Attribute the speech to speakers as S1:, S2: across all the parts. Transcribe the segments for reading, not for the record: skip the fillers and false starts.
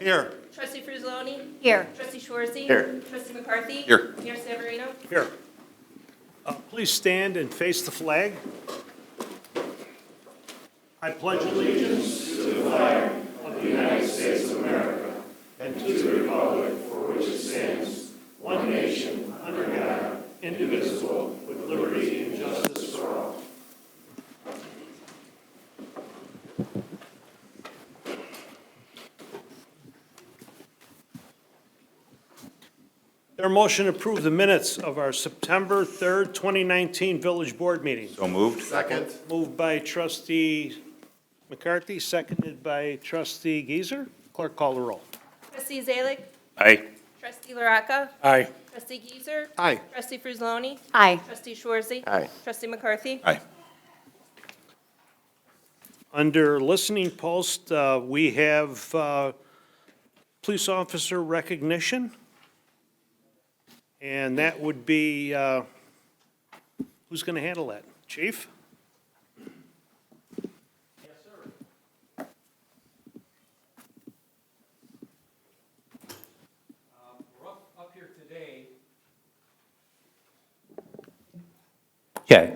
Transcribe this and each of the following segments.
S1: Here.
S2: Trustee Frizzloni?
S3: Here.
S2: Trustee Schwarze?
S1: Here.
S2: Trustee McCarthy?
S1: Here.
S2: Mayor Severino?
S4: Here. Please stand and face the flag. I pledge allegiance Their motion to approve the minutes of our September 3rd, 2019 Village Board meeting.
S1: So moved.
S5: Second.
S4: Moved by trustee McCarthy, seconded by trustee Geezer. Clerk, call the roll.
S2: Trustee Zalik?
S1: Aye.
S2: Trustee Laraca?
S4: Aye.
S2: Trustee Geezer?
S5: Aye.
S2: Trustee Frizzloni?
S3: Aye.
S2: Trustee Schwarze?
S5: Aye.
S2: Trustee McCarthy?
S1: Aye.
S4: Under listening post, we have police officer recognition. And that would be, who's going to handle that? Chief? Yes, sir.
S6: We're up here today.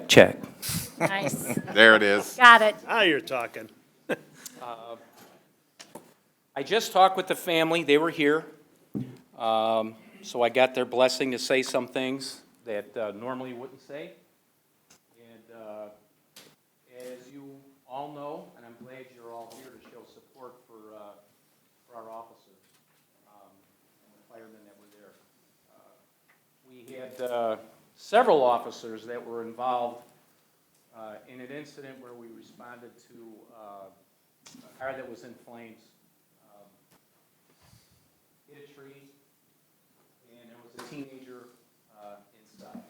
S6: Check.
S3: Nice.
S5: There it is.
S3: Got it.
S4: Now you're talking.
S6: I just talked with the family, they were here. So I got their blessing to say some things that normally wouldn't say. And as you all know, and I'm glad you're all here to show support for our officers and the firemen that were there. We had several officers that were involved in an incident where we responded to a car that was in flames, hit a tree, and there was a teenager inside.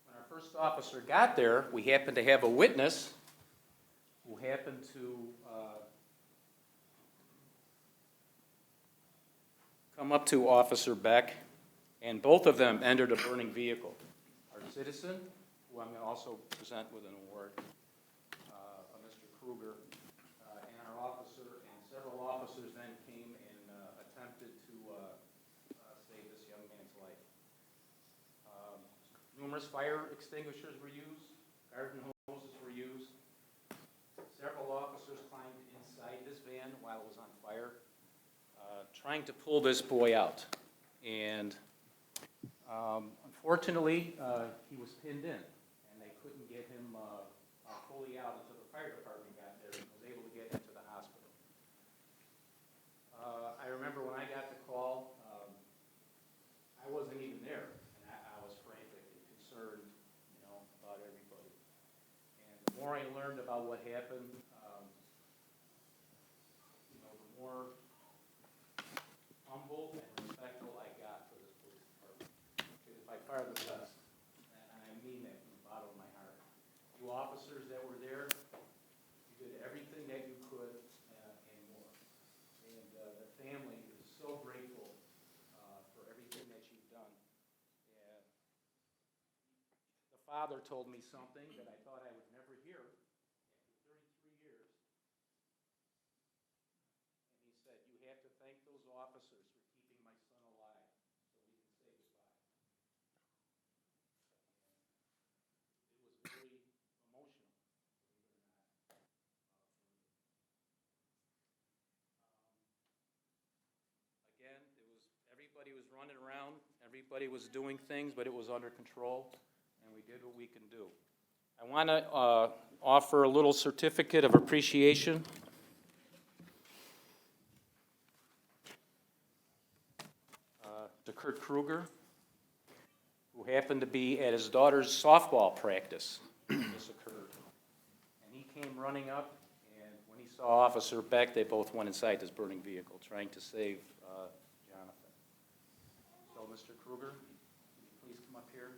S6: When our first officer got there, we happened to have a witness who happened to come up to Officer Beck, and both of them entered a burning vehicle. Our citizen, who I'm going to also present with an award, Mr. Kruger, and our officer, and several officers then came and attempted to save this young man's life. Numerous fire extinguishers were used, garden hoses were used. Several officers climbed inside this van while it was on fire, trying to pull this boy out. And unfortunately, he was pinned in, and they couldn't get him fully out until the fire department got there and was able to get him to the hospital. I remember when I got the call, I wasn't even there, and I was frantic and concerned, about everybody. And the more I learned about what happened, the more humble and respectful I got for this police department. Because by far the best, and I mean that from the bottom of my heart. You officers that were there, you did everything that you could and more. And the family is so grateful for everything that you've done. And the father told me something that I thought I would never hear after 33 years. And he said, "You have to thank those officers for keeping my son alive so we can say goodbye." It was very emotional, believe it or not. Again, everybody was running around, everybody was doing things, but it was under control, and we did what we can do. I want to offer a little certificate of appreciation. To Kurt Kruger, who happened to be at his daughter's softball practice when this occurred. And he came running up, and when he saw Officer Beck, they both went inside this burning vehicle, trying to save Jonathan. So, Mr. Kruger, please come up here.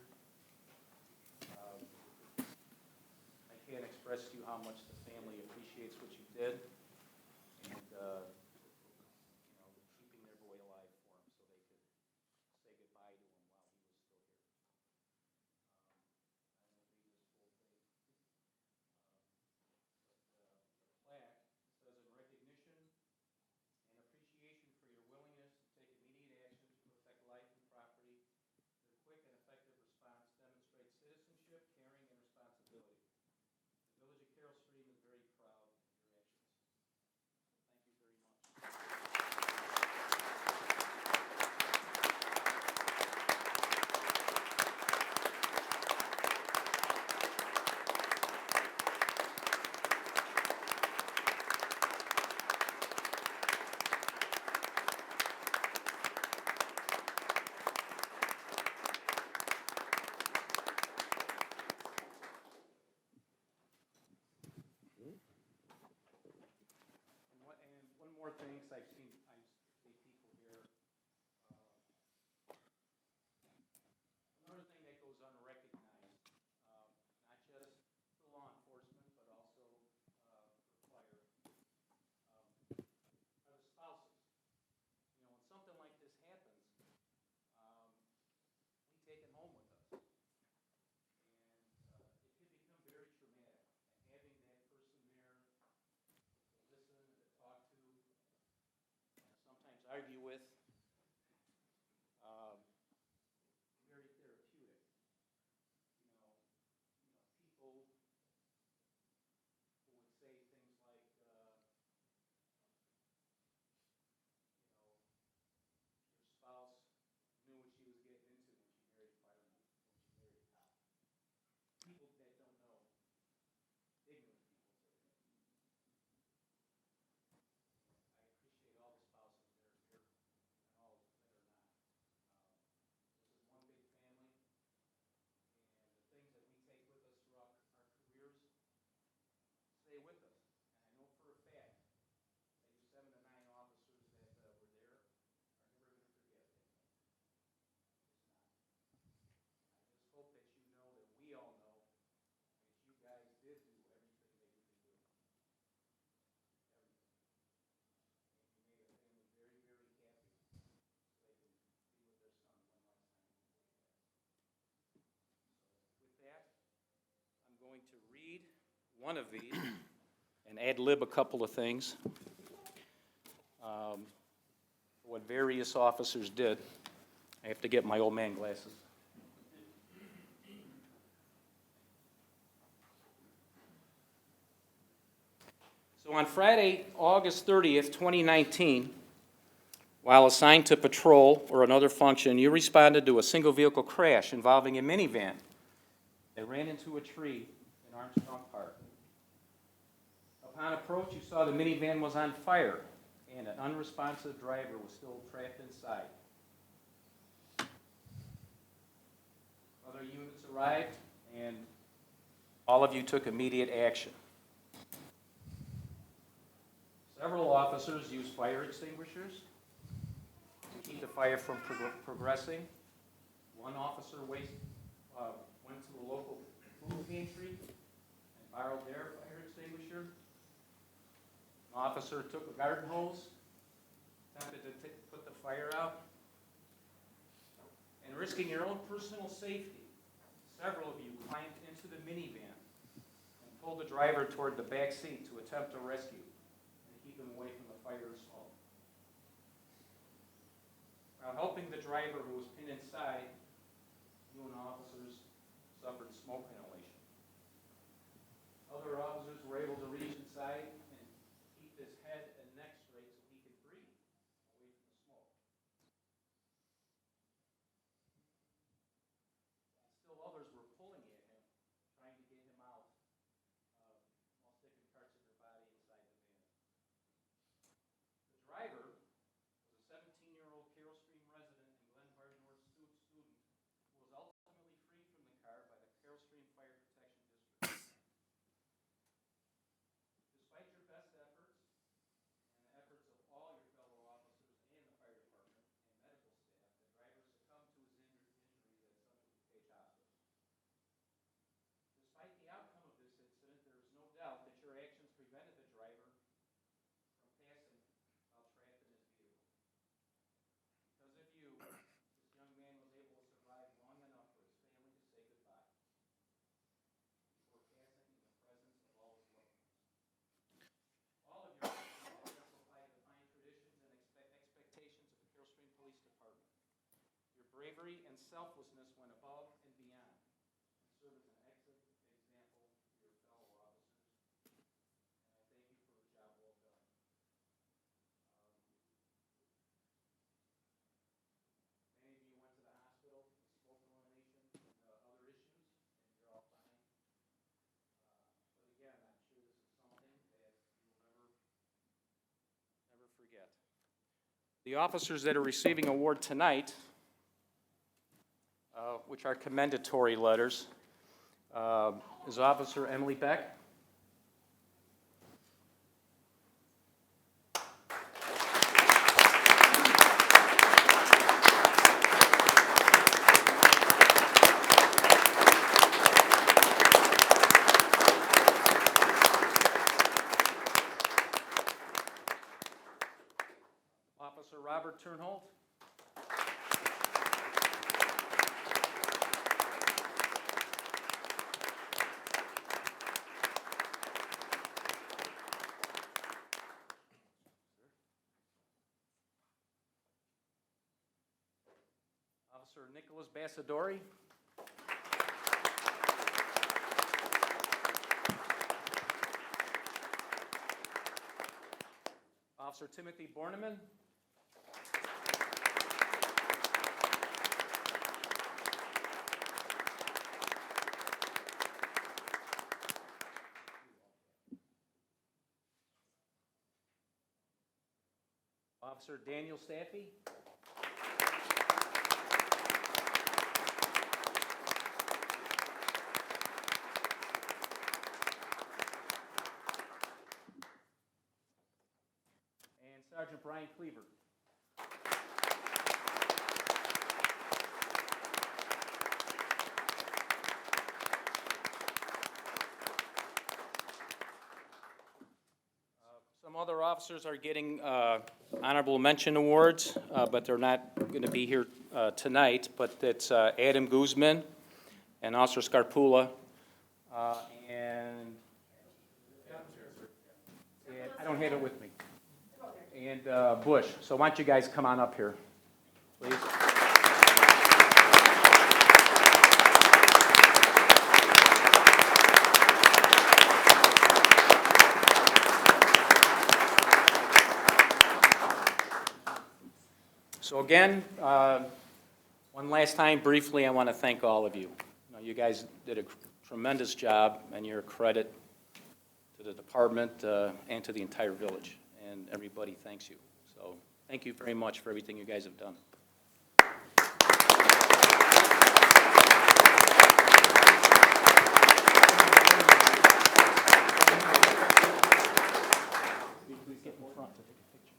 S6: I can't express to you how much the family appreciates what you did, and keeping their boy alive for him so they could say goodbye to him while he was still here. I won't read this whole thing. But the plaque more things. I see people here. Another thing that goes unrecognized, not just for law enforcement, but also for fire, are the spouses. You know, when something like this happens, we take them home with us. And it can become very traumatic. And having that person there to listen and to talk to, sometimes argue with, um, very therapeutic. People who would say things like, your spouse knew what she was getting into when she married a fireman, when she married a cop. People that don't know, ignorant people say that. I appreciate all the spouses that are here and all that are not. This is one big family, and the things that we take with us throughout our careers stay with us. And I know for a fact that you 7 to 9 officers that were there are never going to forget that. It's not. I just hope that you know that we all know that you guys did do everything that you could do. Everything. And you made a family very, very happy so they can be with their son one last time before he passed. So with that, I'm going to read one of these and ad lib a couple of things. What various officers did. I have to get my old man glasses. So on Friday, August 30th, 2019, while assigned to patrol or another function, you responded to a single vehicle crash involving a minivan that ran into a tree in Armstrong Park. Upon approach, you saw the minivan was on fire and an unresponsive driver was still trapped inside. Other units arrived and all of you took immediate action. Several officers used fire extinguishers to keep the fire from progressing. One officer went to a local food pantry and borrowed their fire extinguisher. An officer took a garden hose, attempted to put the fire out. And risking your own personal safety, several of you climbed into the minivan and pulled the driver toward the back seat to attempt to rescue and keep him away from the fire and smoke. While helping the driver who was pinned inside, you and officers suffered smoke inhalation. Other officers were able to reach inside and keep his head and neck straight so he could breathe away from the smoke. And still others were pulling at him, trying to get him out while sticking parts of your body inside the van. The driver was a 17-year-old Carroll Stream resident and Glen Bard North student who was ultimately freed from the car by the Carroll Stream Fire Protection District. Despite your best efforts and the efforts of all your fellow officers and the fire department and medical staff, the driver succumbed to his injuries at Central DuPage Hospital. Despite the outcome of this incident, there is no doubt that your actions prevented the driver from passing while trapped in his vehicle. Because of you, this young man was able to survive long enough for his family to say goodbye before passing in the presence of all his loved ones. All of your actions exemplify the fine traditions and expectations of the Carroll Stream Police Department. Your bravery and selflessness went above and beyond and serve as an excellent example for your fellow officers. And I thank you for a job well done. Many of you went to the hospital with smoke inhalation and other issues, and you're all fine. But again, I'm sure this is something that you will never forget. The officers that are receiving award tonight, which are commendatory letters, is Officer Emily Beck. Robert Turnholt. Officer Nicholas Bassadori. Officer Timothy Borneman. Officer Daniel Staffy. And Sergeant Brian Cleaver. Some other officers are getting honorable mention awards, but they're not going to be here tonight. But it's Adam Guzman and Officer Scarpula, and I don't have it with me. And Bush. So why don't you guys come on up here, please? So again, one last time, briefly, I want to thank all of you. You guys did a tremendous job, and you're a credit to the department and to the entire village, and everybody thanks you. So thank you very much for everything you guys have done. Please get in front to take a picture.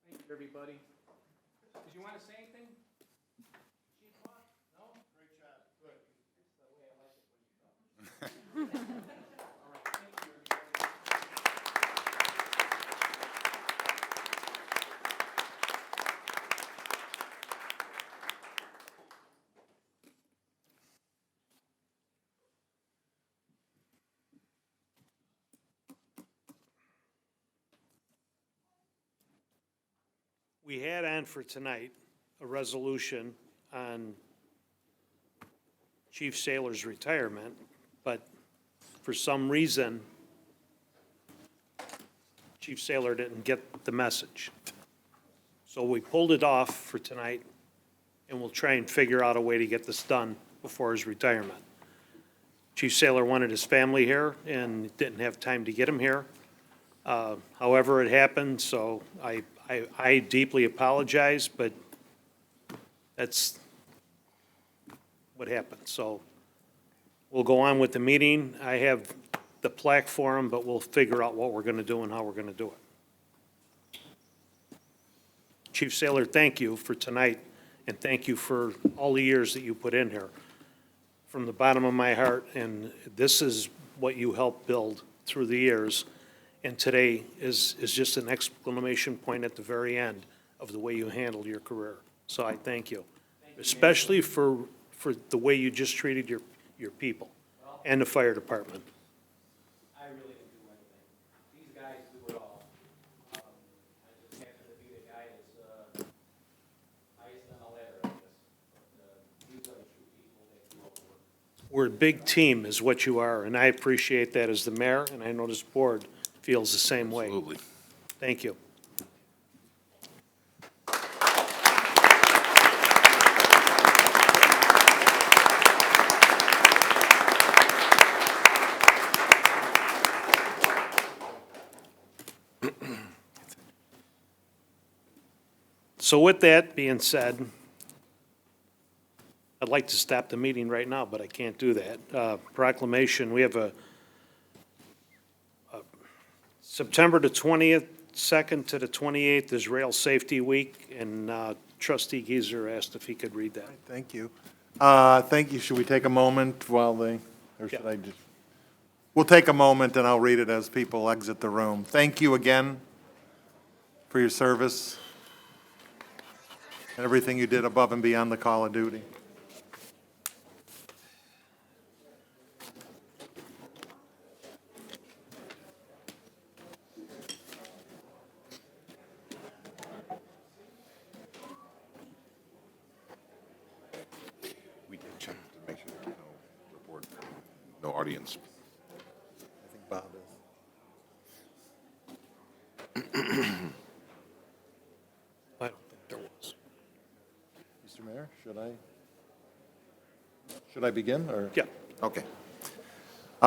S6: Thank you, everybody. Did you want to say anything? Chief Hawk? No? Great job. Good. That's the way I like it when you come. All right, thank you, everybody.
S4: We had on for tonight a resolution on Chief Saylor's retirement, but for some reason, Chief Saylor didn't get the message. So we pulled it off for tonight, and we'll try and figure out a way to get this done before his retirement. Chief Saylor wanted his family here and didn't have time to get him here. However, it happened, so I deeply apologize, but that's what happened. So we'll go on with the meeting. I have the plaque for him, but we'll figure out what we're going to do and how we're going to do it. Chief Saylor, thank you for tonight, and thank you for all the years that you put in here. From the bottom of my heart, and this is what you helped build through the years. And today is just an exclamation point at the very end of the way you handled your career. So I thank you, especially for the way you just treated your people and the fire department.
S6: I really didn't do anything. These guys do it all. I just happen to be the guy that's highest on the ladder, I guess. But these are the true people that do all the work.
S4: We're a big team is what you are, and I appreciate that as the mayor, and I know this board feels the same way.
S1: Absolutely.
S4: Thank you. So with that being said, I'd like to stop the meeting right now, but I can't do that. Proclamation, we have a September the 20th, 2nd to the 28th is Rail Safety Week, and trustee Geezer asked if he could read that.
S1: Thank you. Thank you. Should we take a moment while they, or should
S4: Yeah.
S1: I just? We'll take a moment and I'll read it as people exit the room. Thank you again for your service and everything you did above and beyond the call of duty.
S3: We did check to make sure there was no report, no audience.
S1: I think Bob is.
S4: I don't think there was.
S1: Mr. Mayor, should I begin, or?
S4: Yeah.
S1: Okay.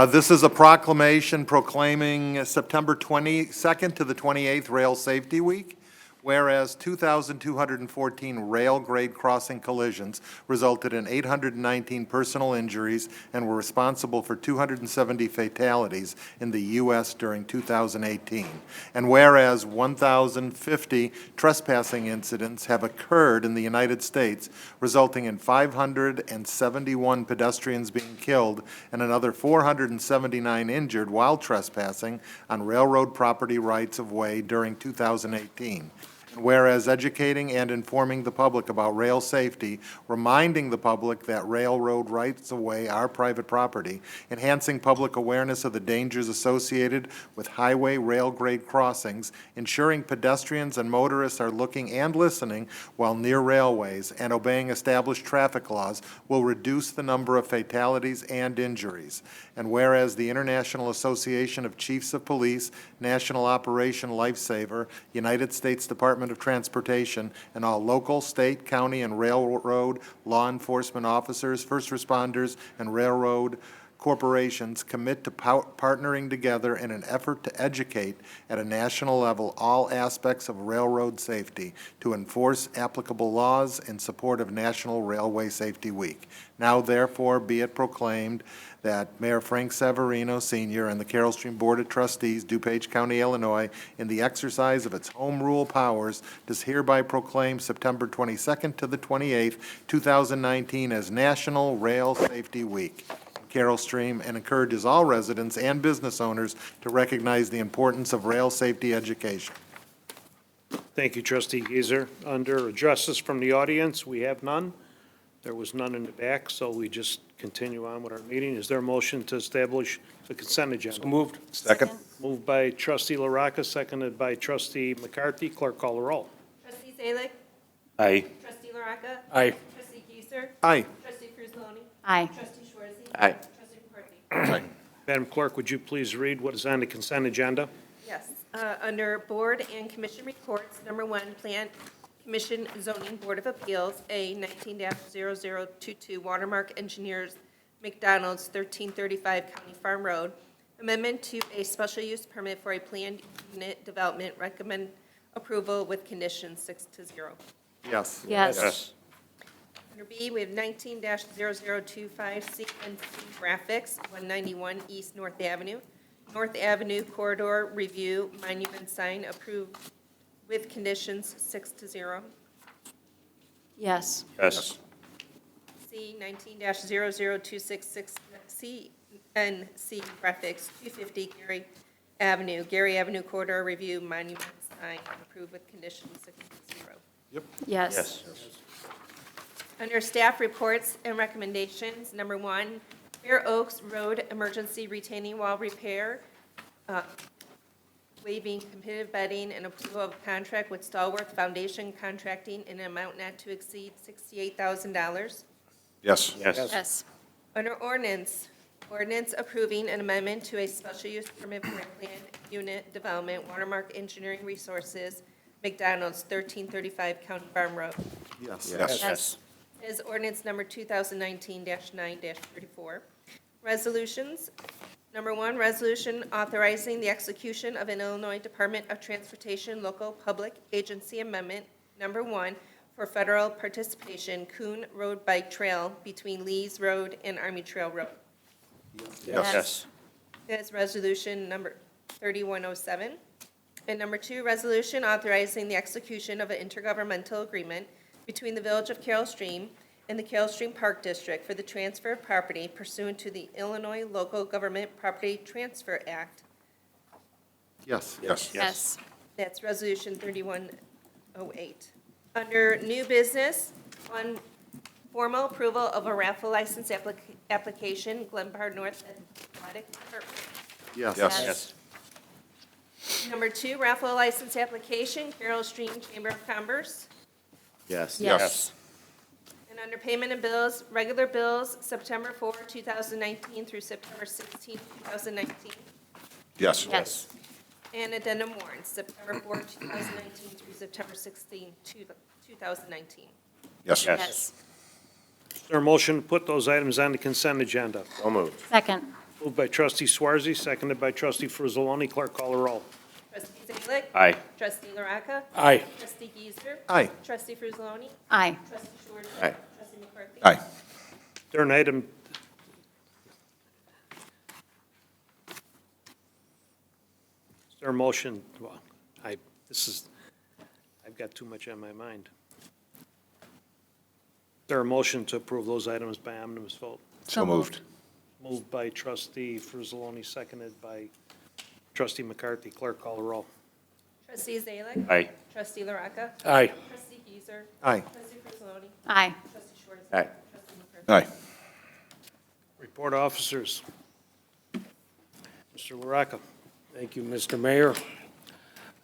S1: This is a proclamation proclaiming September 22nd to the 28th Rail Safety Week, whereas 2,214 rail-grade crossing collisions resulted in 819 personal injuries and were responsible for 270 fatalities in the U.S. during 2018. And whereas 1,050 trespassing incidents have occurred in the United States, resulting in 571 pedestrians being killed and another 479 injured while trespassing on railroad property rights-of-way during 2018. Whereas educating and informing the public about rail safety, reminding the public that railroad rights-of-way are private property, enhancing public awareness of the dangers associated with highway rail-grade crossings, ensuring pedestrians and motorists are looking and listening while near railways, and obeying established traffic laws will reduce the number of fatalities and injuries. And whereas the International Association of Chiefs of Police, National Operation Lifesaver, United States Department of Transportation, and all local, state, county, and railroad law enforcement officers, first responders, and railroad corporations commit to partnering together in an effort to educate at a national level all aspects of railroad safety, to enforce applicable laws in support of National Railway Safety Week. Now therefore be it proclaimed that Mayor Frank Severino Sr. and the Carroll Stream Board of Trustees, DuPage County, Illinois, in the exercise of its home rule powers, does hereby proclaim September 22nd to the 28th, 2019 as National Rail Safety Week. Carroll Stream, and encourages all residents and business owners to recognize the importance of rail safety education.
S4: Thank you, trustee Geezer. Under addresses from the audience, we have none. There was none in the back, so we just continue on with our meeting. Is there a motion to establish the consent agenda?
S6: Moved.
S3: Second?
S4: Moved by trustee LaRocca, seconded by trustee McCarthy. Clerk call the roll.
S2: Trustee Zalik.
S6: Aye.
S2: Trustee LaRocca.
S6: Aye.
S2: Trustee Geezer.
S1: Aye.
S2: Trustee Cruzloni.
S5: Aye.
S2: Trustee Schwarzy.
S3: Aye.
S2: Trustee McCarthy.
S3: Aye.
S4: Madam Clerk, would you please read what is on the consent agenda?
S2: Yes. Under Board and Commission Reports, number 1, Plan Commission Zoning Board of Appeals, A 19-0022, Watermark Engineers, McDonald's, 1335 County Farm Road. Amendment to a special use permit for a planned unit development. Recommend approval with conditions 6-0.
S1: Yes.
S5: Yes.
S2: Under B, we have 19-0025 CNC Graphics, 191 East North Avenue. North Avenue Corridor Review Monument Sign approved with conditions 6-0.
S5: Yes.
S6: Yes.
S2: C 19-00266 CNC Graphics, 250 Gary Avenue Corridor Review Monument Sign approved with conditions 6-0.
S5: Yes.
S2: Under staff reports and recommendations, number 1, Fair Oaks Road Emergency Retaining Wall Repair, waiving competitive bidding and approval of contract with Stallworth Foundation Contracting in an amount not to exceed $68,000.
S3: Yes.
S5: Yes.
S2: Under ordinance approving an amendment to a special use permit for a planned unit development, Watermark Engineering Resources, McDonald's, 1335 County Farm Road.
S1: Yes.
S5: Yes.
S2: Is ordinance number 2019-9-34. Resolutions. Number 1, resolution authorizing the execution of an Illinois Department of Transportation Local Public Agency Amendment, number 1, for federal participation, Coon Road Bike Trail between Lees Road and Army Trail Road.
S5: Yes.
S2: Is resolution number 3107. And number 2, resolution authorizing the execution of an intergovernmental agreement between the Village of Carroll Stream and the Carroll Stream Park District for the transfer of property pursuant to the Illinois Local Government Property Transfer Act.
S1: Yes.
S3: Yes.
S5: Yes.
S2: That's Resolution 3108. Under new business, on formal approval of a raffle license application, Glenbard North Athletic Department.
S1: Yes.
S3: Yes.
S2: Number 2, raffle license application, Carroll Stream Chamber of Commerce.
S3: Yes.
S5: Yes.
S2: And under payment of bills, regular bills, September 4, 2019 through September 16, 2019.
S3: Yes.
S5: Yes.
S2: And addendum warrants, September 4, 2019 through September 16, 2019.
S3: Yes.
S5: Yes.
S4: Is there a motion to put those items on the consent agenda?
S3: So moved.
S5: Second.
S4: Moved by trustee Swarzy, seconded by trustee Frizzaloni. Clerk call the roll.
S2: Trustee Zalick.
S3: Aye.
S2: Trustee Laraca.
S4: Aye.
S2: Trustee Giesner.
S1: Aye.
S2: Trustee Frizzaloni.
S5: Aye.
S2: Trustee Schwartz.
S3: Aye.
S2: Trustee McCarthy.
S3: Aye.
S4: There an item, is there a motion, well, I've got too much on my mind. Is there a motion to approve those items by omnibus vote?
S3: So moved.
S4: Moved by trustee Frizzaloni, seconded by trustee McCarthy. Clerk call the roll.
S2: Trustee Zalick.
S3: Aye.
S2: Trustee Laraca.
S4: Aye.
S2: Trustee Giesner.
S1: Aye.
S2: Trustee Frizzaloni.
S5: Aye.
S2: Trustee Schwartz.
S3: Aye.
S2: Trustee McCarthy.
S3: Aye.
S4: Report of officers. Mr. Laraca.
S7: Thank you, Mr. Mayor.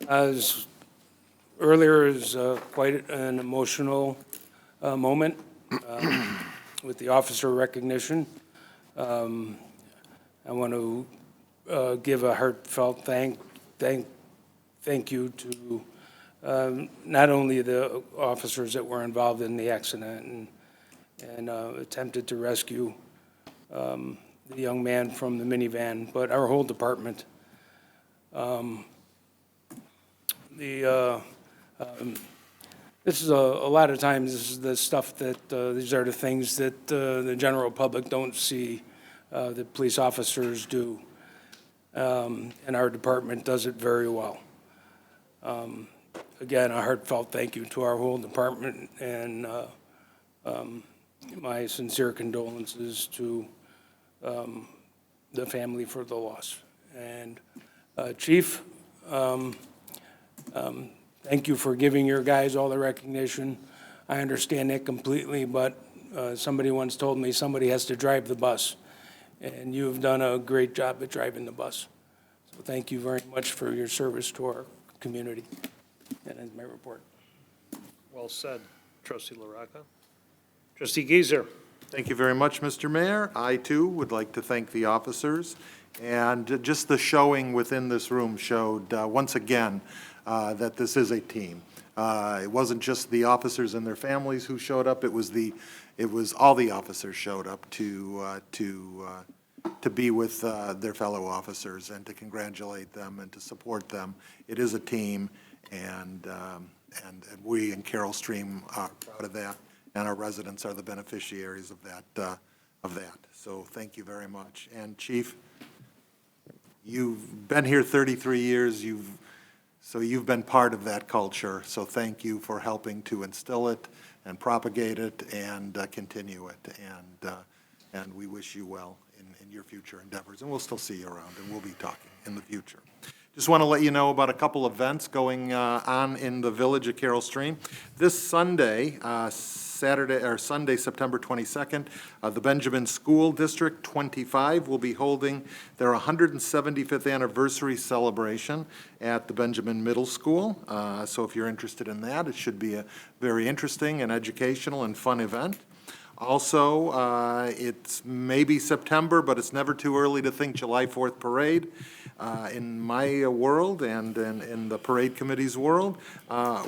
S7: As earlier is quite an emotional moment with the officer recognition. I want to give a heartfelt thank you to not only the officers that were involved in the accident and attempted to rescue the young man from the minivan, but our whole department. This is a lot of times, this is the stuff that, these are the things that the general public don't see that police officers do. And our department does it very well. Again, a heartfelt thank you to our whole department, and my sincere condolences to the family for the loss. And Chief, thank you for giving your guys all the recognition. I understand that completely, but somebody once told me somebody has to drive the bus, and you have done a great job at driving the bus. So thank you very much for your service to our community. That ends my report.
S4: Well said, trustee Laraca. Trustee Giesner.
S1: Thank you very much, Mr. Mayor. I, too, would like to thank the officers. And just the showing within this room showed, once again, that this is a team. It wasn't just the officers and their families who showed up, it was all the officers showed up to be with their fellow officers and to congratulate them and to support them. It is a team, and we in Carroll Stream are proud of that, and our residents are the beneficiaries of that. So thank you very much. And Chief, you've been here 33 years, so you've been part of that culture, so thank you for helping to instill it and propagate it and continue it, and we wish you well in your future endeavors, and we'll still see you around, and we'll be talking in the future. Just want to let you know about a couple events going on in the village of Carroll Stream. This Sunday, Sunday, September 22nd, the Benjamin School District 25 will be holding their 175th anniversary celebration at the Benjamin Middle School. So if you're interested in that, it should be a very interesting and educational and fun event. Also, it's maybe September, but it's never too early to think July 4th parade. In my world and in the parade committee's world,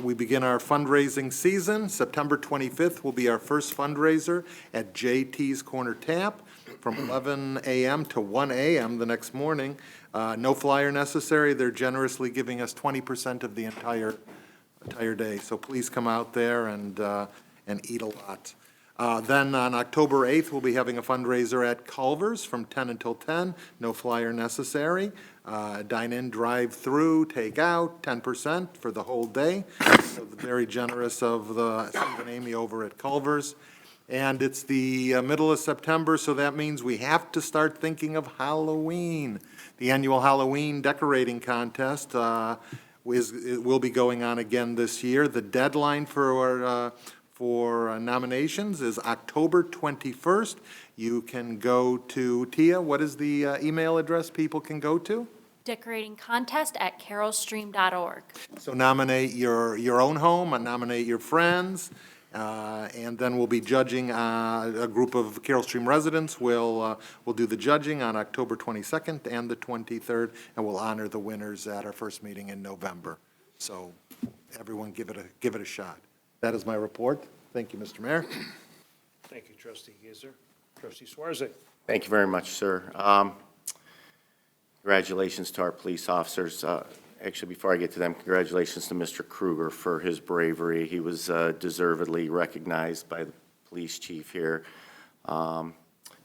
S1: we begin our fundraising season. September 25th will be our first fundraiser at JT's Corner Tap from 11 a.m. to 1 a.m. the next morning. No flyer necessary. They're generously giving us 20% of the entire day. So please come out there and eat a lot. Then on October 8th, we'll be having a fundraiser at Culver's from 10 until 10, no flyer necessary. Dine-in, drive-through, take-out, 10% for the whole day. So very generous of the Steve and Amy over at Culver's. And it's the middle of September, so that means we have to start thinking of Halloween. The annual Halloween decorating contest will be going on again this year. The deadline for nominations is October 21st. You can go to, Tia, what is the email address people can go to?
S5: decoratingcontest@carolstream.org.
S1: So nominate your own home, and nominate your friends, and then we'll be judging, a group of Carroll Stream residents will do the judging on October 22nd and the 23rd, and we'll honor the winners at our first meeting in November. So everyone give it a shot. That is my report. Thank you, Mr. Mayor.
S4: Thank you, Trustee Gizer. Trustee Swarzak.
S8: Thank you very much, sir. Congratulations to our police officers. Actually, before I get to them, congratulations to Mr. Kruger for his bravery. He was deservedly recognized by the police chief here.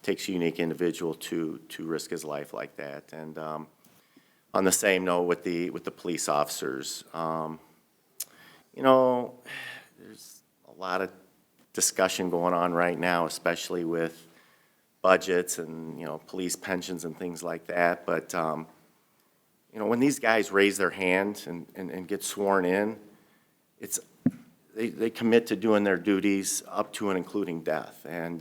S8: Takes a unique individual to risk his life like that. And on the same note with the police officers, you know, there's a lot of discussion going on right now, especially with budgets and, you know, police pensions and things like that. But, you know, when these guys raise their hand and get sworn in, they commit to doing their duties up to and including death. And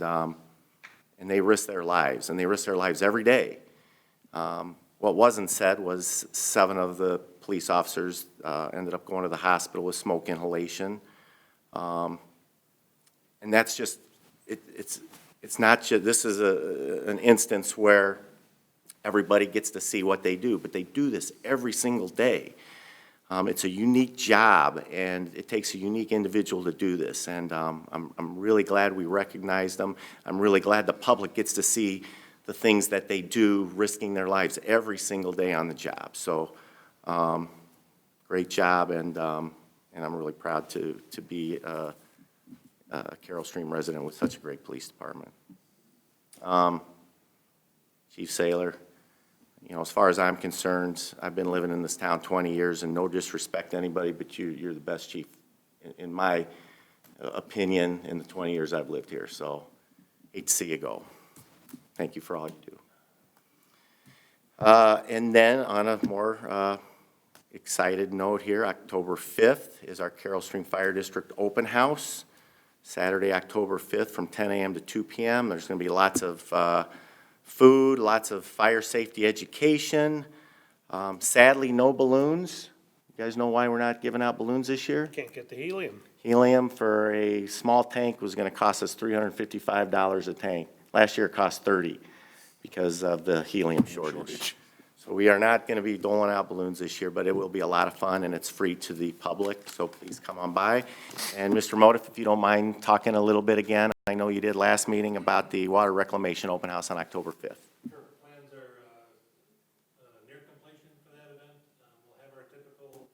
S8: they risk their lives, and they risk their lives every day. What wasn't said was 7 of the police officers ended up going to the hospital with smoke inhalation. And that's just, it's not just, this is an instance where everybody gets to see what they do, but they do this every single day. It's a unique job, and it takes a unique individual to do this. And I'm really glad we recognized them. I'm really glad the public gets to see the things that they do, risking their lives every single day on the job. So, great job, and I'm really proud to be a Carroll Stream resident with such a great police department. Chief Saylor, you know, as far as I'm concerned, I've been living in this town 20 years, and no disrespect to anybody, but you're the best chief, in my opinion, in the 20 years I've lived here. So, hate to see you go. Thank you for all you do. And then on a more excited note here, October 5th is our Carroll Stream Fire District Open House. Saturday, October 5th from 10 a.m. to 2 p.m. There's going to be lots of food, lots of fire safety education. Sadly, no balloons. You guys know why we're not giving out balloons this year?
S4: Can't get the helium.
S8: Helium for a small tank was going to cost us $355 a tank. Last year it cost $30 because of the helium shortage. So we are not going to be doling out balloons this year, but it will be a lot of fun, and it's free to the public, so please come on by. And Mr. Motif, if you don't mind talking a little bit again, I know you did last meeting about the water reclamation open house on October 5th.
S9: Sure, plans are near completion for that event. We'll have our typical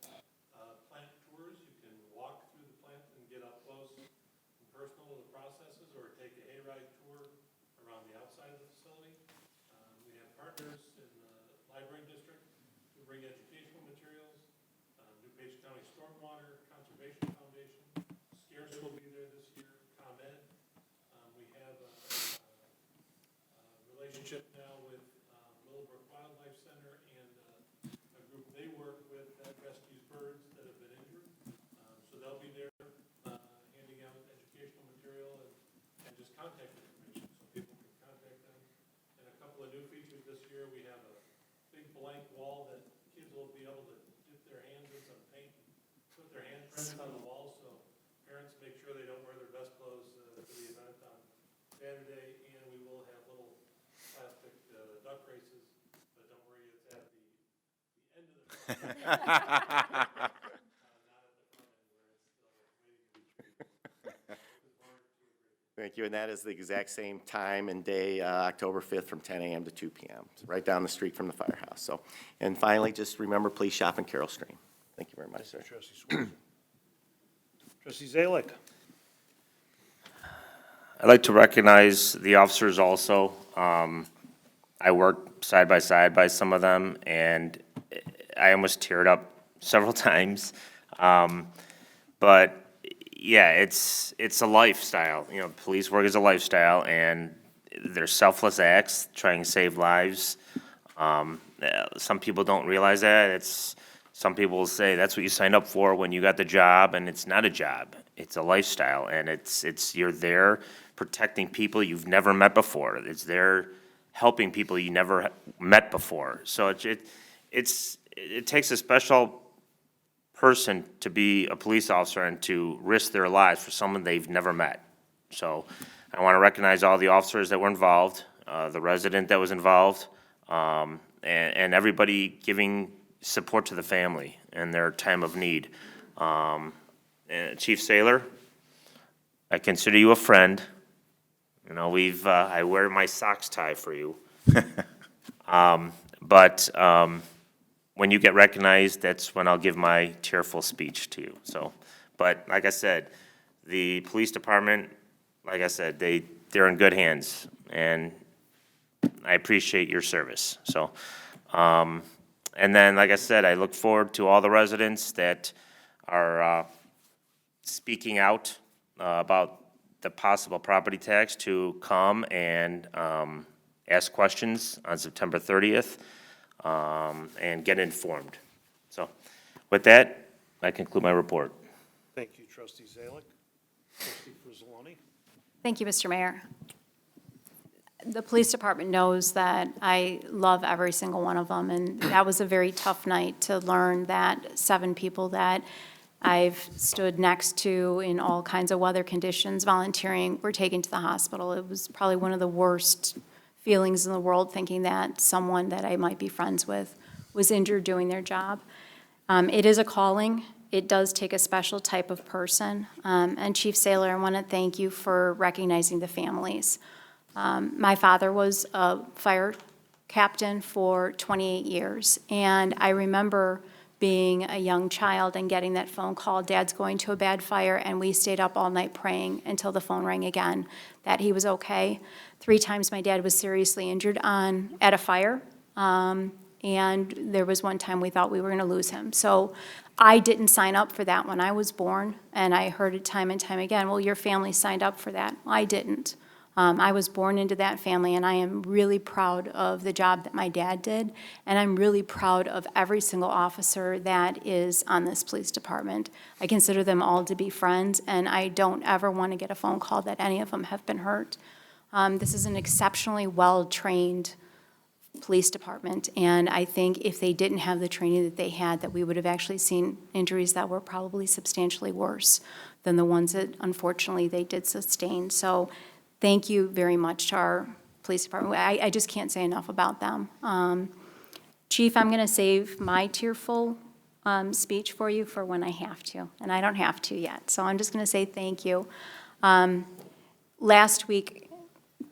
S9: plant tours. You can walk through the plant and get up close and personal with the processes, or take a hayride tour around the outside of the facility. We have partners in the library district who bring educational materials. DuPage County Stormwater Conservation Foundation, Scares will be there this year, ComEd. We have a relationship now with Willowbrook Wildlife Center and a group they work with that rescues birds that have been injured. So they'll be there handing out educational material and just contact information so people can contact them. And a couple of new features this year, we have a big blank wall that kids will be able to dip their hands in some paint and put their handprints on the wall, so parents make sure they don't wear their best clothes to the event on Saturday. And we will have little plastic duck races, but don't worry, it's at the end of the not at the front end where it's waiting to be treated.
S8: Thank you, and that is the exact same time and day, October 5th from 10 a.m. to 2 p.m. It's right down the street from the firehouse. So, and finally, just remember, please shop in Carroll Stream. Thank you very much, sir.
S4: Trustee Swarzak. Trustee Zalik.
S10: I'd like to recognize the officers also. I worked side by some of them, and I almost teared up several times. But yeah, it's a lifestyle. You know, police work is a lifestyle, and they're selfless acts trying to save lives. Some people don't realize that. Some people will say that's what you signed up for when you got the job, and it's not a job. It's a lifestyle, and you're there protecting people you've never met before. It's there helping people you never met before. So it takes a special person to be a police officer and to risk their lives for someone they've never met. So I want to recognize all the officers that were involved, the resident that was involved, and everybody giving support to the family in their time of need. And Chief Saylor, I consider you a friend. You know, I wear my socks tie for you. But when you get recognized, that's when I'll give my tearful speech to you. So, but like I said, the police department, like I said, they're in good hands, and I appreciate your service. So, and then, like I said, I look forward to all the residents that are speaking out about the possible property tax to come and ask questions on September 30th and get informed. So with that, I conclude my report.
S4: Thank you, Trustee Zalick. Trustee Frizzaloni?
S5: Thank you, Mr. Mayor. The police department knows that I love every single one of them, and that was a very tough night to learn that 7 people that I've stood next to in all kinds of weather conditions, volunteering, were taken to the hospital. It was probably one of the worst feelings in the world, thinking that someone that I might be friends with was injured doing their job. It is a calling. It does take a special type of person. And Chief Saylor, I want to thank you for recognizing the families. My father was a fire captain for 28 years, and I remember being a young child and getting that phone call, Dad's going to a bad fire, and we stayed up all night praying until the phone rang again, that he was okay. 3 times my dad was seriously injured at a fire, and there was one time we thought we were going to lose him. So I didn't sign up for that when I was born, and I heard it time and time again, well, your family signed up for that. I didn't. I was born into that family, and I am really proud of the job that my dad did, and I'm really proud of every single officer that is on this police department. I consider them all to be friends, and I don't ever want to get a phone call that any of them have been hurt. This is an exceptionally well-trained police department, and I think if they didn't have the training that they had, that we would have actually seen injuries that were probably substantially worse than the ones that unfortunately they did sustain. So thank you very much to our police department. I just can't say enough about them. Chief, I'm going to save my tearful speech for you for when I have to, and I don't have to yet. So I'm just going to say thank you. Last week,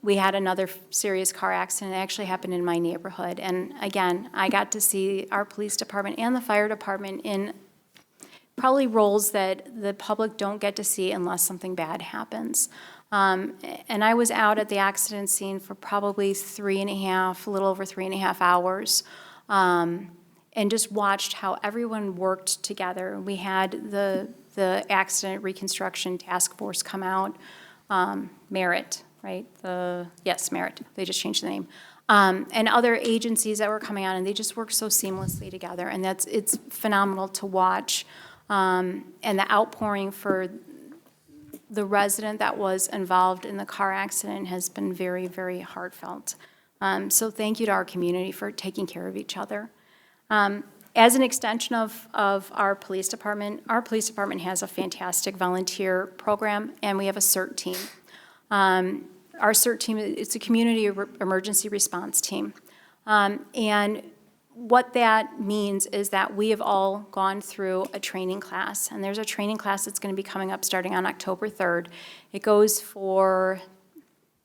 S5: we had another serious car accident. It actually happened in my neighborhood. And again, I got to see our police department and the fire department in probably roles that the public don't get to see unless something bad happens. And I was out at the accident scene for probably a little over 3.5 hours, and just watched how everyone worked together. We had the accident reconstruction task force come out, Merit, right? Yes, Merit. They just changed the name. And other agencies that were coming out, and they just worked so seamlessly together. And it's phenomenal to watch. And the outpouring for the resident that was involved in the car accident has been very, very heartfelt. So thank you to our community for taking care of each other. As an extension of our police department has a fantastic volunteer program, and we have a CERT team. Our CERT team, it's a community emergency response team. And what that means is that we have all gone through a training class, and there's a training class that's going to be coming up starting on October 3rd. It goes for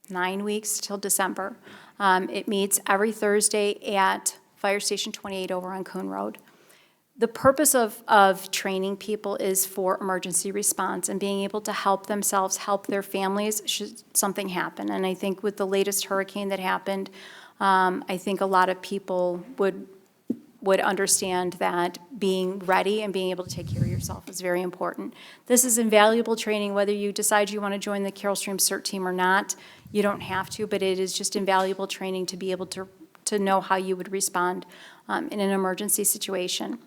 S5: 9 weeks till December. It meets every Thursday at Fire Station 28 over on Coon Road. the purpose of training people is for emergency response and being able to help themselves, help their families should something happen. And I think with the latest hurricane that happened, I think a lot of people would understand that being ready and being able to take care of yourself is very important. This is invaluable training, whether you decide you want to join the Carroll Stream CERT team or not. You don't have to, but it is just invaluable training to be able to know how you would respond in an emergency situation.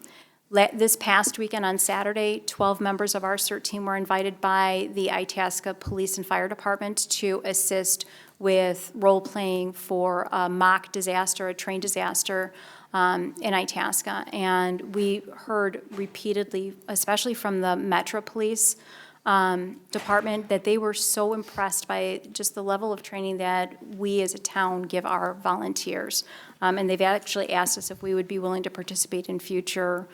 S5: This past weekend on Saturday, 12 members of our CERT team were invited by the Itasca Police and Fire Department to assist with role-playing for a mock disaster, a train disaster in Itasca. And we heard repeatedly, especially from the Metro Police Department, that they were so impressed by just the level of training that we as a town give our volunteers. And they've actually asked us if we would be willing to participate in future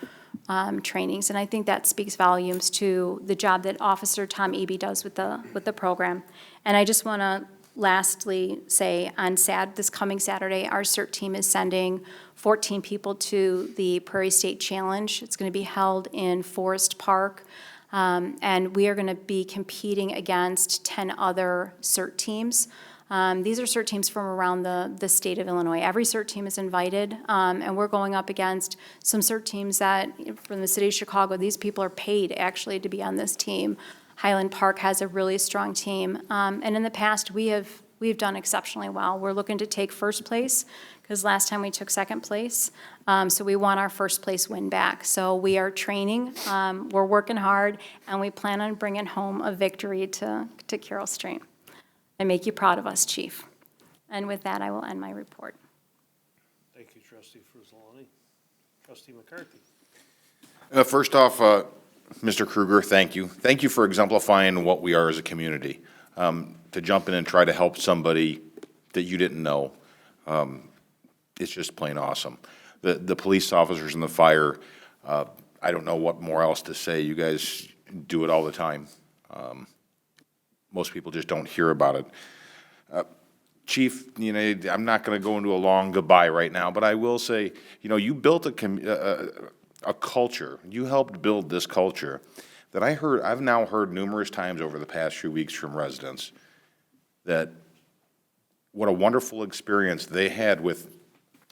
S5: trainings. And I think that speaks volumes to the job that Officer Tom Eby does with the program. And I just want to lastly say on this coming Saturday, our CERT team is sending 14 people to the Prairie State Challenge. It's going to be held in Forest Park. And we are going to be competing against 10 other CERT teams. These are CERT teams from around the state of Illinois. Every CERT team is invited, and we're going up against some CERT teams that, from the city of Chicago, these people are paid actually to be on this team. Highland Park has a really strong team, and in the past, we've done exceptionally well. We're looking to take first place, because last time we took second place, so we want our first place win back. So we are training, we're working hard, and we plan on bringing home a victory to Carroll Stream. I make you proud of us, Chief. And with that, I will end my report.
S4: Thank you, Trustee Fruzzolani. Trustee McCarthy.
S3: First off, Mr. Kruger, thank you. Thank you for exemplifying what we are as a community. To jump in and try to help somebody that you didn't know, it's just plain awesome. The police officers and the fire, I don't know what more else to say. You guys do it all the time. Most people just don't hear about it. Chief, I'm not going to go into a long goodbye right now, but I will say, you built a culture. You helped build this culture that I've now heard numerous times over the past few weeks from residents that what a wonderful experience they had with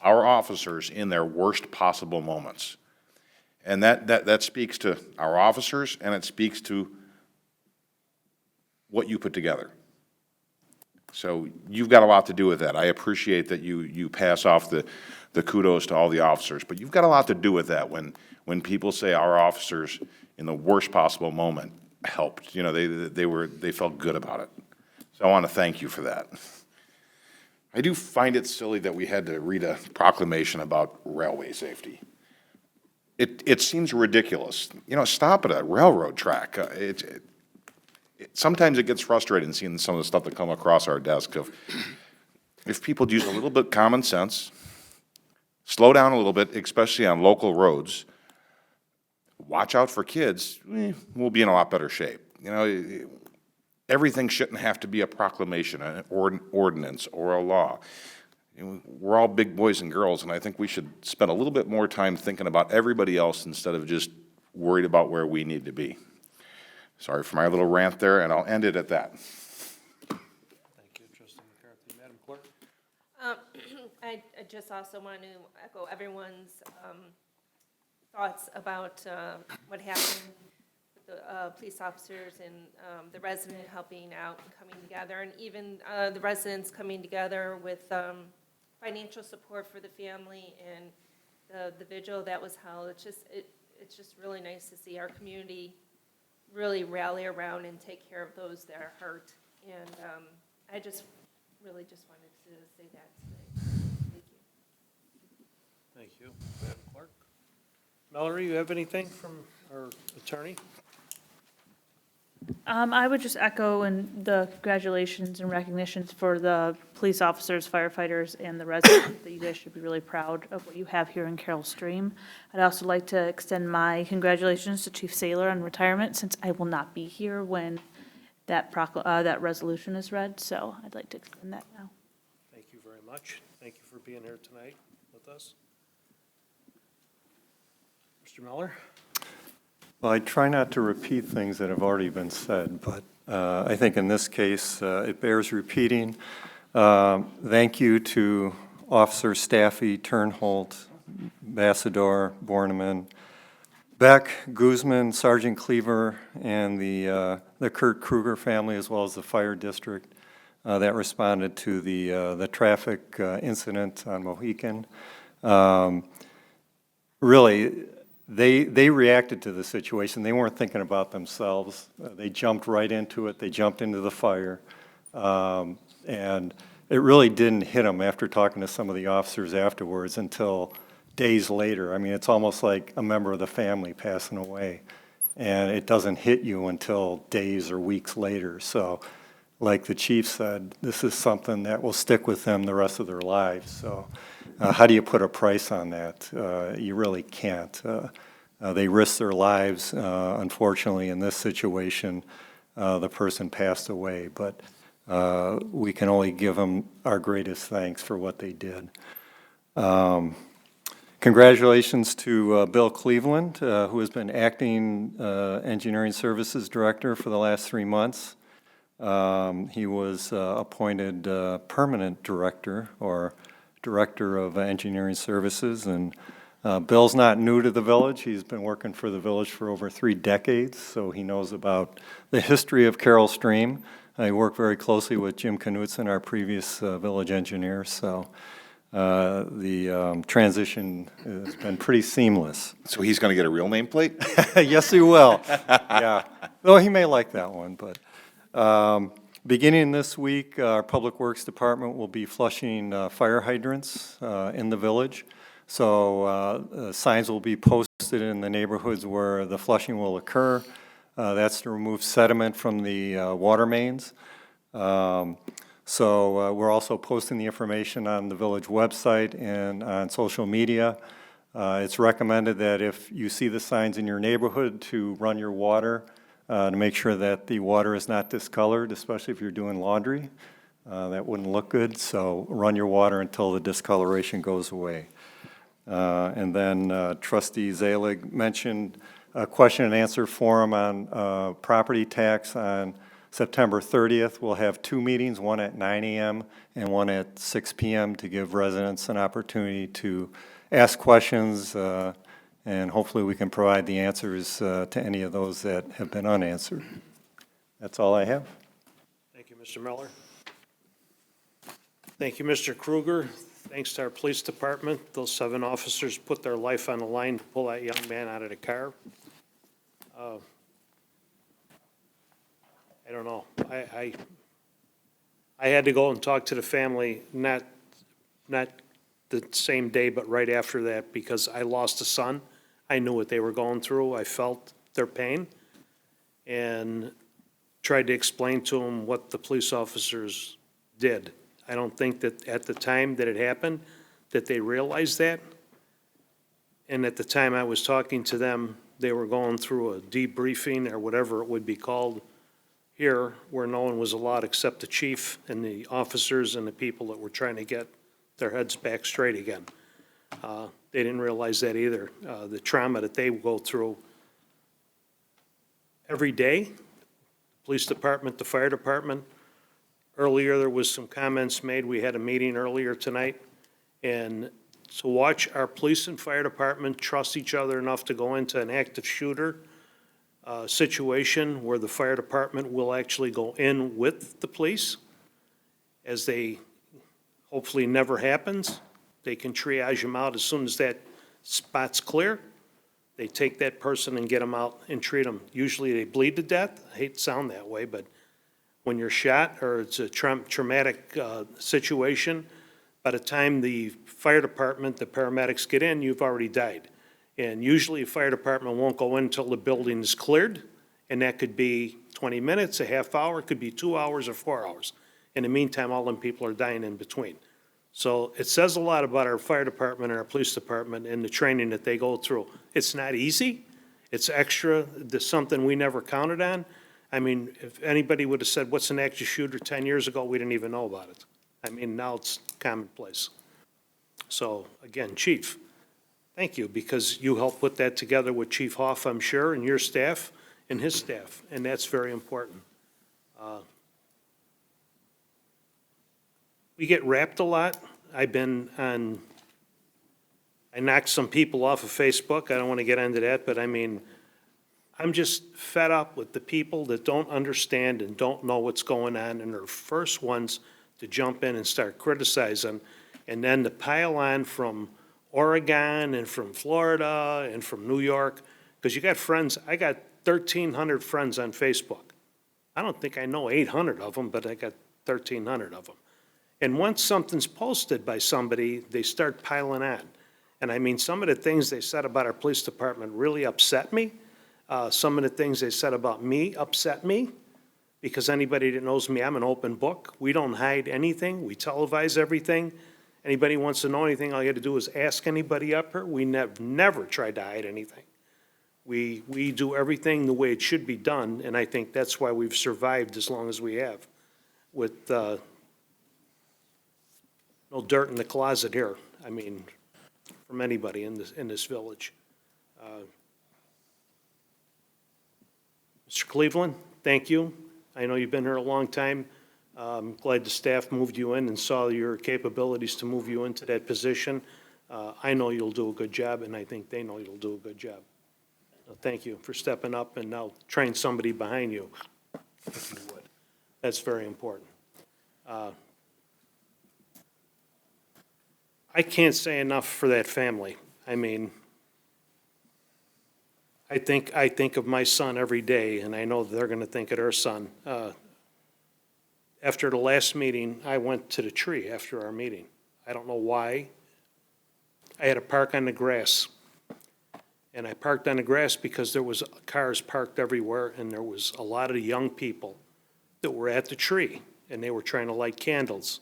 S3: our officers in their worst possible moments. And that speaks to our officers, and it speaks to what you put together. So you've got a lot to do with that. I appreciate that you pass off the kudos to all the officers, but you've got a lot to do with that when people say our officers in the worst possible moment helped. They felt good about it. So I want to thank you for that. I do find it silly that we had to read a proclamation about railway safety. It seems ridiculous. Stop at a railroad track. Sometimes it gets frustrating seeing some of the stuff that come across our desk. If people use a little bit of common sense, slow down a little bit, especially on local roads, watch out for kids, we'll be in a lot better shape. Everything shouldn't have to be a proclamation, an ordinance, or a law. We're all big boys and girls, and I think we should spend a little bit more time thinking about everybody else instead of just worried about where we need to be. Sorry for my little rant there, and I'll end it at that.
S4: Thank you, Trustee McCarthy. Madam Clerk?
S2: I just also want to echo everyone's thoughts about what happened with the police officers and the resident helping out and coming together, and even the residents coming together with financial support for the family and the vigil that was held. It's just really nice to see our community really rally around and take care of those that are hurt. And I just really just wanted to say that today. Thank you.
S4: Thank you. Madam Clerk? Mallory, you have anything from our attorney?
S11: I would just echo the congratulations and recognitions for the police officers, firefighters, and the residents, that you guys should be really proud of what you have here in Carroll Stream. I'd also like to extend my congratulations to Chief Saylor on retirement, since I will not be here when that resolution is read, so I'd like to extend that now.
S4: Thank you very much. Thank you for being here tonight with us. Mr. Mr. Miller?
S12: Well, I try not to repeat things that have already been said, but I think in this case, it bears repeating. Thank you to Officer Staffy, Turnholt, Ambassador, Borneman, Beck, Guzman, Sergeant Cleaver, and the Kurt Kruger family, as well as the fire district that responded to the traffic incident on Mohican. Really, they reacted to the situation. They weren't thinking about themselves. They jumped right into it. They jumped into the fire. And it really didn't hit them after talking to some of the officers afterwards until days later. I mean, it's almost like a member of the family passing away. And it doesn't hit you until days or weeks later. So, like the chief said, this is something that will stick with them the rest of their lives. So, how do you put a price on that? You really can't. They risked their lives. Unfortunately, in this situation, the person passed away. But we can only give them our greatest thanks for what they did. Congratulations to Bill Cleveland, who has been acting engineering services director for the last 3 months. He was appointed permanent director or director of engineering services, and Bill's not new to the village. He's been working for the village for over 3 decades, so he knows about the history of Carroll Stream. I worked very closely with Jim Knutson, our previous village engineer, so the transition has been pretty seamless.
S3: So he's going to get a real nameplate?
S12: Yes, he will. Yeah. Though he may like that one, but beginning this week, our Public Works Department will be flushing fire hydrants in the village. So signs will be posted in the neighborhoods where the flushing will occur. That's to remove sediment from the water mains. So we're also posting the information on the village website and on social media. It's recommended that if you see the signs in your neighborhood to run your water to make sure that the water is not discolored, especially if you're doing laundry. That wouldn't look good, so run your water until the discoloration goes away. And then Trustee Zalig mentioned a question and answer forum on property tax on September 30th. We'll have 2 meetings, one at 9 a.m. and one at 6 p.m. to give residents an opportunity to ask questions, and hopefully we can provide the answers to any of those that have been unanswered. That's all I have.
S4: Thank you, Mr. Miller. Thank you, Mr. Kruger. Thanks to our police department. Those 7 officers put their life on the line to pull that young man out of the car. I don't know. I had to go and talk to the family, not the same day, but right after that, because I lost a son. I knew what they were going through. I felt their pain and tried to explain to them what the police officers did. I don't think that at the time that it happened, that they realized that. And at the time I was talking to them, they were going through a debriefing or whatever it would be called here, where no one was allowed except the chief and the officers and the people that were trying to get their heads back straight again. They didn't realize that either. The trauma that they go through every day, police department, the fire department. Earlier, there was some comments made. We had a meeting earlier tonight. And to watch our police and fire department trust each other enough to go into an active shooter situation where the fire department will actually go in with the police, as they hopefully never happens. They can triage them out as soon as that spot's clear. They take that person and get them out and treat them. Usually they bleed to death. I hate to sound that way, but when you're shot or it's a traumatic situation, by the time the fire department, the paramedics get in, you've already died. And usually a fire department won't go in until the building is cleared, and that could be 20 minutes, a half hour, it could be 2 hours or 4 hours. In the meantime, all them people are dying in between. So it says a lot about our fire department and our police department and the training that they go through. It's not easy. It's extra. There's something we never counted on. I mean, if anybody would have said, what's an active shooter 10 years ago, we didn't even know about it. I mean, now it's commonplace. So again, chief, thank you, because you helped put that together with Chief Hoff, I'm sure, and your staff and his staff, and that's very important. We get wrapped a lot. I knocked some people off of Facebook. I don't want to get into that, but I mean, I'm just fed up with the people that don't understand and don't know what's going on, and are first ones to jump in and start criticizing, and then to pile on from Oregon and from Florida and from New York, because you got friends, I got 1,300 friends on Facebook. I don't think I know 800 of them, but I got 1,300 of them. And once something's posted by somebody, they start piling on. And I mean, some of the things they said about our police department really upset me. Some of the things they said about me upset me, because anybody that knows me, I'm an open book. We don't hide anything. We televise everything. Anybody wants to know anything, all you have to do is ask anybody up here. We never tried to hide anything. We do everything the way it should be done, and I think that's why we've survived as long as we have, with no dirt in the closet here. I mean, from anybody in this village. Mr. Cleveland, thank you. I know you've been here a long time. I'm glad the staff moved you in and saw your capabilities to move you into that position. I know you'll do a good job, and I think they know you'll do a good job. Thank you for stepping up and now train somebody behind you, if you would. That's very important. I can't say enough for that family. I mean, I think of my son every day, and I know they're going to think of their son. After the last meeting, I went to the tree after our meeting. I don't know why. I had to park on the grass. And I parked on the grass because there was cars parked everywhere, and there was a lot of young people that were at the tree, and they were trying to light candles.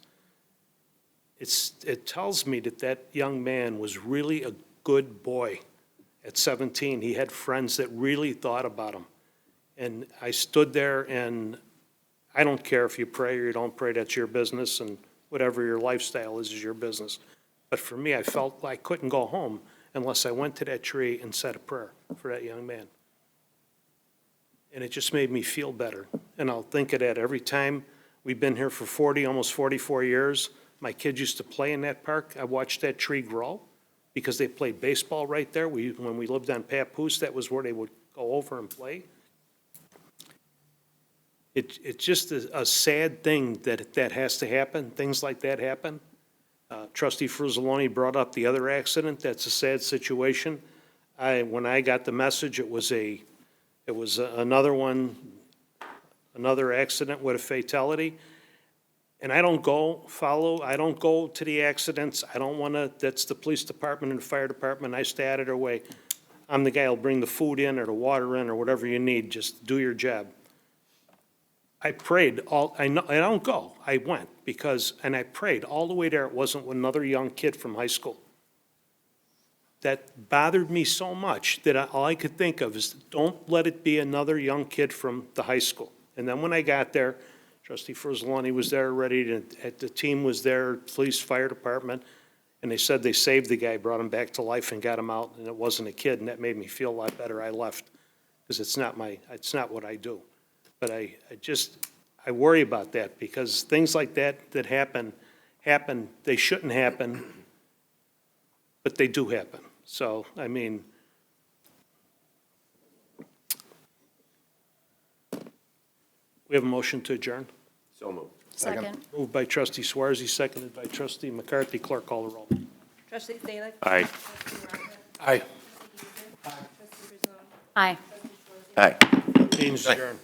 S4: It tells me that that young man was really a good boy at 17. He had friends that really thought about him. And I stood there, and I don't care if you pray or you don't pray, that's your business, and whatever your lifestyle is your business. But for me, I felt like I couldn't go home unless I went to that tree and said a prayer for that young man. And it just made me feel better. And I'll think of that every time. We've been here for 40, almost 44 years. My kids used to play in that park. I watched that tree grow because they played baseball right there. When we lived on Papoose, that was where they would go over and play. It's just a sad thing that has to happen. Things like that happen. Trustee Fruzzoloni brought up the other accident. That's a sad situation. When I got the message, it was another one, another accident with a fatality. And I don't go to the accidents. I don't want to, that's the police department and the fire department. I stay out of their way. I'm the guy who'll bring the food in or the water in or whatever you need. Just do your job. I prayed I don't go. I went and I prayed all the way there. It wasn't another young kid from high school. That bothered me so much that all I could think of is don't let it be another young kid from the high school. And then when I got there, Trustee Fruzzoloni was there already, the team was there, police, fire department, and they said they saved the guy, brought him back to life and got him out, and it wasn't a kid, and that made me feel a lot better. I left, because it's not what I do. But I worry about that, because things like that happen, they shouldn't happen, but they do happen. So, I mean, we have a motion to adjourn.
S8: So moved.
S5: Second.
S4: Moved by Trustee Swarzy, seconded by Trustee McCarthy. Clerk, call the roll.
S2: Trustee Zalik.
S10: Aye.
S2: Trustee Rodman.
S7: Aye.
S2: Trustee Fruzzoloni.
S5: Aye.
S2: Trustee Schwartz.
S8: Aye.
S4: Meeting's adjourned.